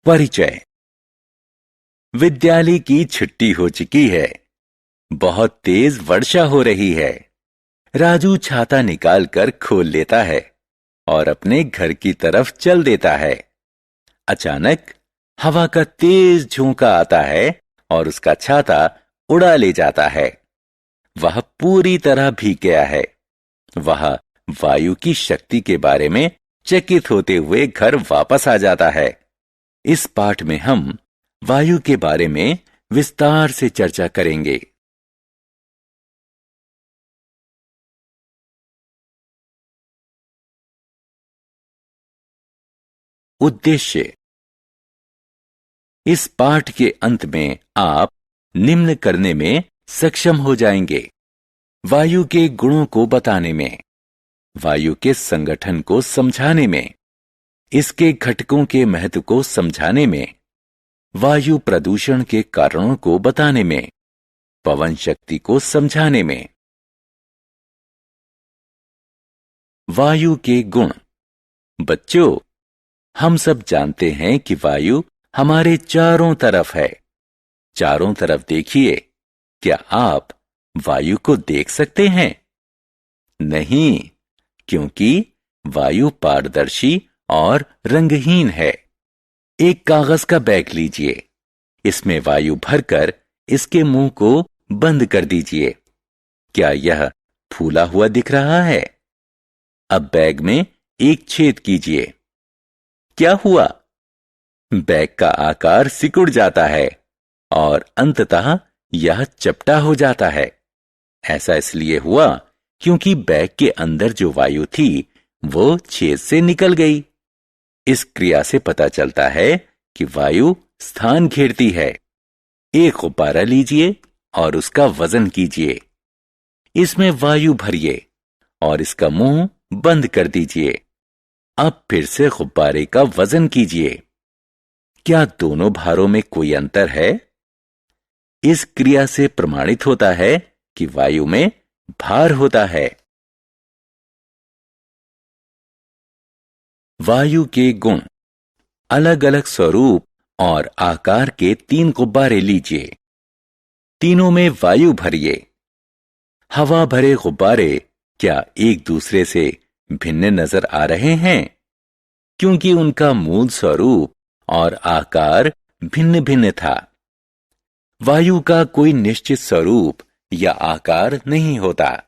परिचय। विद्यालय की छुट्टी हो चुकी है। बहुत तेज वर्षा हो रही है। राजू छाता निकालकर खोल लेता है और अपने घर की तरफ चल देता है। अचानक हवा का तेज झोंका आता है और उसका छाता उड़ा ले जाता है। वह पूरी तरह भीग गया है। वह वायु की शक्ति के बारे में चकित होते हुए घर वापस आ जाता है। इस पाठ में हम वायु के बारे में विस्तार से चर्चा करेंगे। उद्देश्य। इस पाठ के अंत में आप निम्न करने में सक्षम हो जाएंगे: वायु के गुणों को बताने में, वायु के संगठन को समझाने में, इसके घटकों के महत्व को समझाने में, वायु प्रदूषण के कारणों को बताने में, पवन शक्ति को समझाने में। वायु के गुण। बच्चों, हम सब जानते हैं कि वायु हमारे चारों तरफ है। चारों तरफ देखिए। क्या आप वायु को देख सकते हैं? नहीं, क्योंकि वायु पारदर्शी और रंगहीन है। एक कागज का बैग लीजिए। इसमें वायु भरकर इसके मुंह को बंद कर दीजिए। क्या यह फूला हुआ दिख रहा है? अब बैग में एक छेद कीजिए। क्या हुआ? बैग का आकार सिकुड़ जाता है और अंततः यह चपटा हो जाता है। ऐसा इसलिए हुआ क्योंकि बैग के अंदर जो वायु थी वो छेद से निकल गई। इस क्रिया से पता चलता है कि वायु स्थान घेरती है। एक गुब्बारा लीजिए और उसका वजन कीजिए। इसमें वायु भरिए और इसका मुंह बंद कर दीजिए। अब फिर से गुब्बारे का वजन कीजिए। क्या दोनों भारों में कोई अंतर है? इस क्रिया से प्रमाणित होता है कि वायु में भार होता है। वायु के गुण। अलग अलग स्वरूप और आकार के 3 गुब्बारे लीजिए। तीनों में वायु भरिए। हवा भरे गुब्बारे क्या एक दूसरे से भिन्न नजर आ रहे हैं? क्योंकि उनका मूल स्वरूप और आकार भिन्न भिन्न था। वायु का कोई निश्चित स्वरूप या आकार नहीं होता।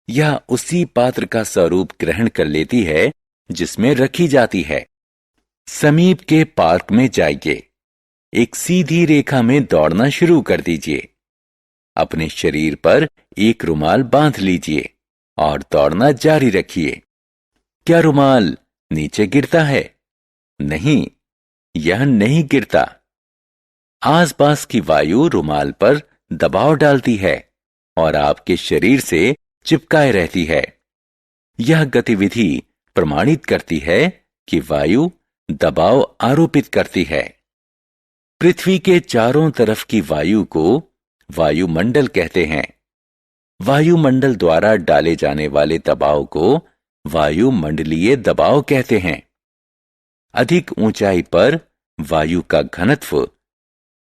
यह उसी पात्र का स्वरूप ग्रहण कर लेती है जिसमें रखी जाती है। समीप के पार्क में जाइए। एक सीधी रेखा में दौड़ना शुरू कर दीजिए। अपने शरीर पर एक रुमाल बांध लीजिए और दौड़ना जारी रखिए। क्या रुमाल नीचे गिरता है? नहीं, यह नहीं गिरता। आसपास की वायु रुमाल पर दबाव डालती है और आपके शरीर से चिपकाए रहती है। यह गतिविधि प्रमाणित करती है कि वायु दबाव आरोपित करती है। पृथ्वी के चारों तरफ की वायु को वायुमंडल कहते हैं। वायुमंडल द्वारा डाले जाने वाले दबाव को वायुमंडलीय दबाव कहते हैं। अधिक ऊंचाई पर वायु का घनत्व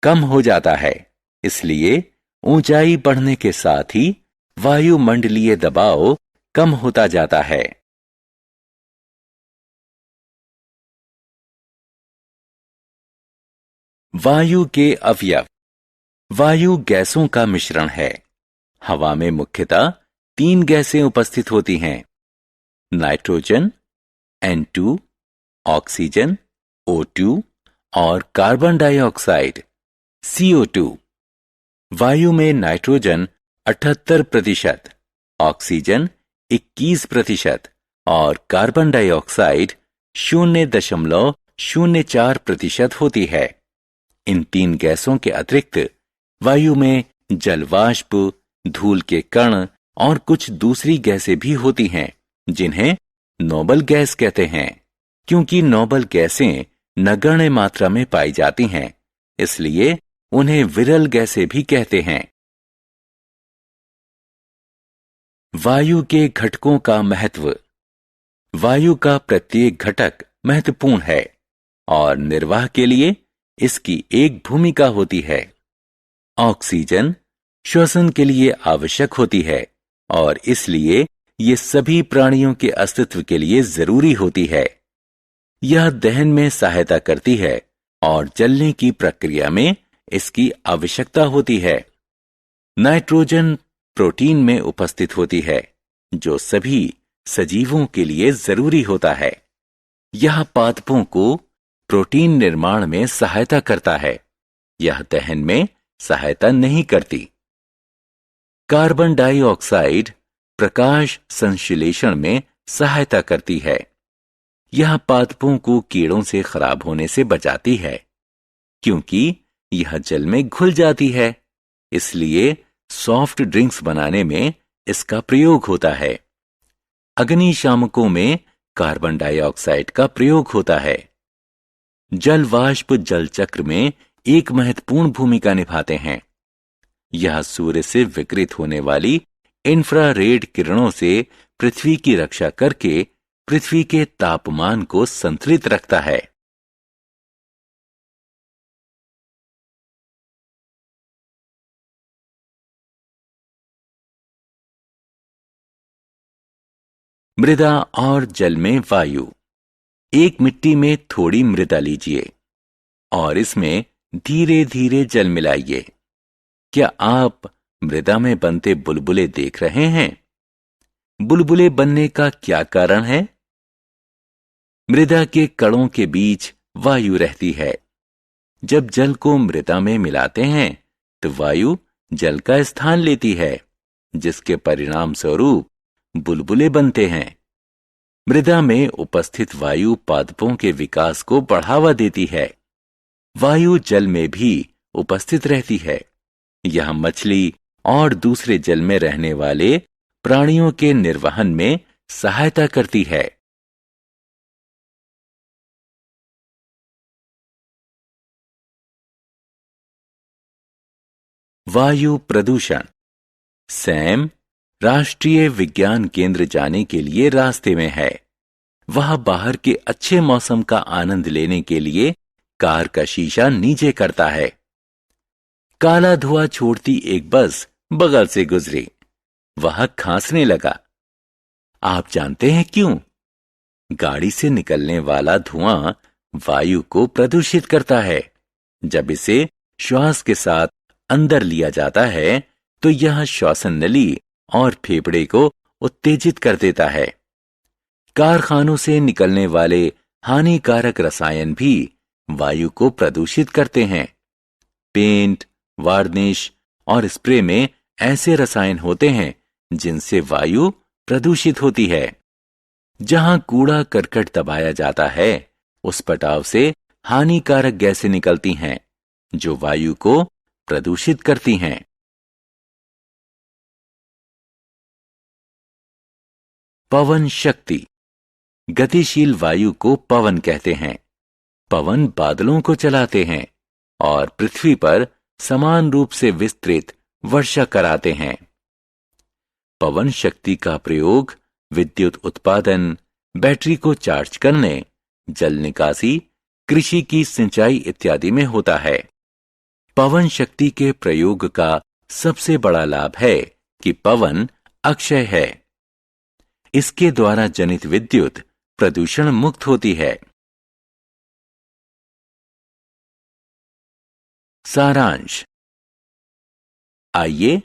कम हो जाता है, इसलिए ऊंचाई बढ़ने के साथ ही वायुमंडलीय दबाव कम होता जाता है। वायु के अवयव। वायु गैसों का मिश्रण है। हवा में मुख्यतः 3 गैसें उपस्थित होती हैं: नाइट्रोजन N2, ऑक्सीजन O2 और कार्बन डाइऑक्साइड CO2। वायु में नाइट्रोजन 78%, ऑक्सीजन 21% और कार्बन डाइऑक्साइड 0.04% होती है। इन 3 गैसों के अतिरिक्त वायु में जलवाष्प, धूल के कण और कुछ दूसरी गैसें भी होती हैं जिन्हें नोबल गैस कहते हैं। क्योंकि नोबल गैसें नगण्य मात्रा में पाई जाती हैं, इसलिए उन्हें विरल गैसें भी कहते हैं। वायु के घटकों का महत्व। वायु का प्रत्येक घटक महत्वपूर्ण है और निर्वाह के लिए इसकी एक भूमिका होती है। ऑक्सीजन श्वसन के लिए आवश्यक होती है और इसलिए ये सभी प्राणियों के अस्तित्व के लिए जरूरी होती है। यह दहन में सहायता करती है और जलने की प्रक्रिया में इसकी आवश्यकता होती है। नाइट्रोजन प्रोटीन में उपस्थित होती है, जो सभी सजीवों के लिए जरूरी होता है। यह पादपों को प्रोटीन निर्माण में सहायता करता है। यह दहन में सहायता नहीं करती। कार्बन डाइऑक्साइड प्रकाश संश्लेषण में सहायता करती है। यह पादपों को कीड़ों से खराब होने से बचाती है, क्योंकि यह जल में घुल जाती है। इसलिए सॉफ्ट ड्रिंक्स बनाने में इसका प्रयोग होता है। अग्निशामकों में कार्बन डाइऑक्साइड का प्रयोग होता है। जल वाष्प जल चक्र में एक महत्वपूर्ण भूमिका निभाते हैं। यह सूर्य से विकिरित होने वाली इंफ्रारेड किरणों से पृथ्वी की रक्षा करके पृथ्वी के तापमान को संतुलित रखता है। मृदा और जल में वायु। एक मिट्टी में थोड़ी मृदा लीजिए और इसमें धीरे धीरे जल मिलाइए। क्या आप मृदा में बनते बुलबुले देख रहे हैं? बुलबुले बनने का क्या कारण है? मृदा के कणों के बीच वायु रहती है। जब जल को मृदा में मिलाते हैं तो वायु जल का स्थान लेती है, जिसके परिणाम स्वरूप बुलबुले बनते हैं। मृदा में उपस्थित वायु पादपों के विकास को बढ़ावा देती है। वायु जल में भी उपस्थित रहती है। यह मछली और दूसरे जल में रहने वाले प्राणियों के निर्वहन में सहायता करती है। वायु प्रदूषण। सैम राष्ट्रीय विज्ञान केंद्र जाने के लिए रास्ते में है। वह बाहर के अच्छे मौसम का आनंद लेने के लिए कार का शीशा नीचे करता है। काला धुआं छोड़ती एक बस बगल से गुजरी। वह खांसने लगा। आप जानते हैं क्यों? गाड़ी से निकलने वाला धुआं वायु को प्रदूषित करता है। जब इसे श्वास के साथ अंदर लिया जाता है तो यह श्वसन नली और फेफड़े को उत्तेजित कर देता है। कारखानों से निकलने वाले हानिकारक रसायन भी वायु को प्रदूषित करते हैं। पेंट, वार्निश और स्प्रे में ऐसे रसायन होते हैं जिनसे वायु प्रदूषित होती है। जहां कूड़ा करकट दबाया जाता है, उस पटाव से हानिकारक गैसें निकलती हैं, जो वायु को प्रदूषित करती हैं। पवन शक्ति। गतिशील वायु को पवन कहते हैं। पवन बादलों को चलाते हैं और पृथ्वी पर समान रूप से विस्तृत वर्षा कराते हैं। पवन शक्ति का प्रयोग विद्युत उत्पादन, बैटरी को चार्ज करने, जल निकासी, कृषि की सिंचाई इत्यादि में होता है। पवन शक्ति के प्रयोग का सबसे बड़ा लाभ है कि पवन अक्षय है। इसके द्वारा जनित विद्युत प्रदूषण मुक्त होती है। सारांश। आइए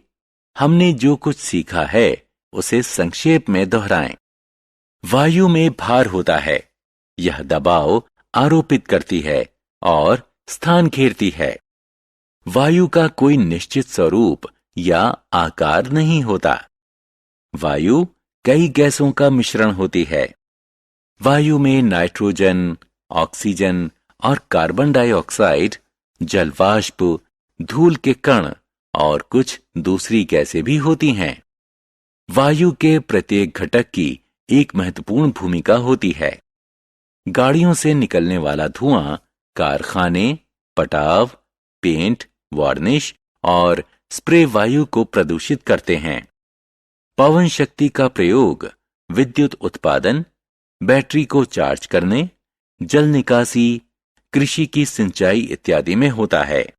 हमने जो कुछ सीखा है उसे संक्षेप में दोहराएं। वायु में भार होता है। यह दबाव आरोपित करती है और स्थान घेरती है। वायु का कोई निश्चित स्वरूप या आकार नहीं होता। वायु कई गैसों का मिश्रण होती है। वायु में नाइट्रोजन, ऑक्सीजन और कार्बन डाइऑक्साइड, जल वाष्प, धूल के कण और कुछ दूसरी गैसें भी होती हैं। वायु के प्रत्येक घटक की एक महत्वपूर्ण भूमिका होती है। गाड़ियों से निकलने वाला धुआं कारखाने, पटाव, पेंट, वार्निश और स्प्रे वायु को प्रदूषित करते हैं। पवन शक्ति का प्रयोग विद्युत उत्पादन, बैटरी को चार्ज करने, जल निकासी, कृषि की सिंचाई इत्यादि में होता है।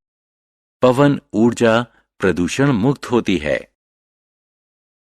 पवन ऊर्जा प्रदूषण मुक्त होती है।